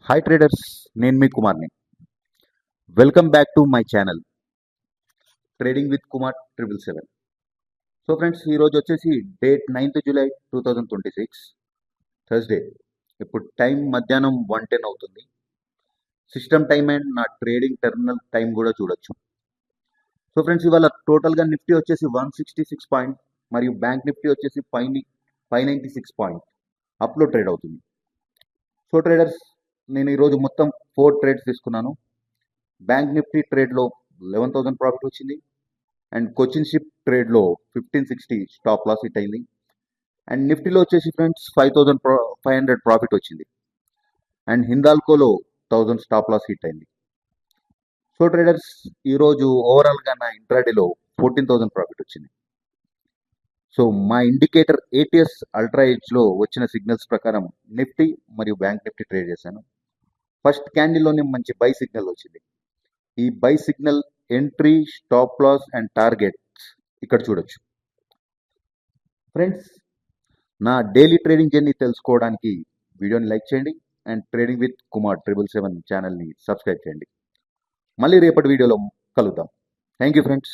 Hi traders, నేను మీ కుమార్ని. Welcome back to my channel trading with Kumar 777. So friends, ఈరోజు వచ్చేసి డేట్ 9th జూలై 2026 థర్స్డే. ఇప్పుడు టైం మధ్యాహ్నం 1:10 అవుతుంది. సిస్టమ్ టైం అండ్ నా ట్రేడింగ్ టెర్మినల్ టైం కూడా చూడొచ్చు. సో ఫ్రెండ్స్, ఇవాళ టోటల్గా నిఫ్టీ వచ్చేసి 166 పాయింట్ మరియు బ్యాంక్ నిఫ్టీ వచ్చేసి 596 పాయింట్ అప్లో ట్రేడ్ అవుతుంది. సో ట్రేడర్స్, నేను ఈరోజు మొత్తం 4 ట్రేడ్స్ తీసుకున్నాను. బ్యాంక్ నిఫ్టీ ట్రేడ్లో 11,000 ప్రాఫిట్ వచ్చింది, అండ్ కొచ్చిన్ షిప్ ట్రేడ్లో 1560 స్టాప్ లాస్ హిట్ అయింది, అండ్ నిఫ్టీలో వచ్చేసి ఫ్రెండ్స్ 5,500 ప్రాఫిట్ వచ్చింది, అండ్ హిందాల్కోలో 1000 స్టాప్ లాస్ హిట్ అయింది. సో ట్రేడర్స్, ఈరోజు ఓవరాల్గా నా ఇంట్రాడేలో 14,000 ప్రాఫిట్ వచ్చింది. సో మా ఇండికేటర్ ఏటీఎస్ అల్ట్రా ఎడ్జ్లో వచ్చిన సిగ్నల్స్ ప్రకారం నిఫ్టీ మరియు బ్యాంక్ నిఫ్టీ ట్రేడ్ చేశాను. ఫస్ట్ క్యాండిల్లోనే మంచి బై సిగ్నల్ వచ్చింది. ఈ buy signal entry, stop loss and target ఇక్కడ చూడొచ్చు. ఫ్రెండ్స్, నా డైలీ ట్రేడింగ్ జర్నీ తెలుసుకోవడానికి వీడియోని లైక్ చేయండి అండ్ ట్రేడింగ్ విత్ కుమార్ 777 ఛానల్ని సబ్స్క్రైబ్ చేయండి. మళ్ళీ రేపటి వీడియోలో కలుద్దాం. Thank you friends.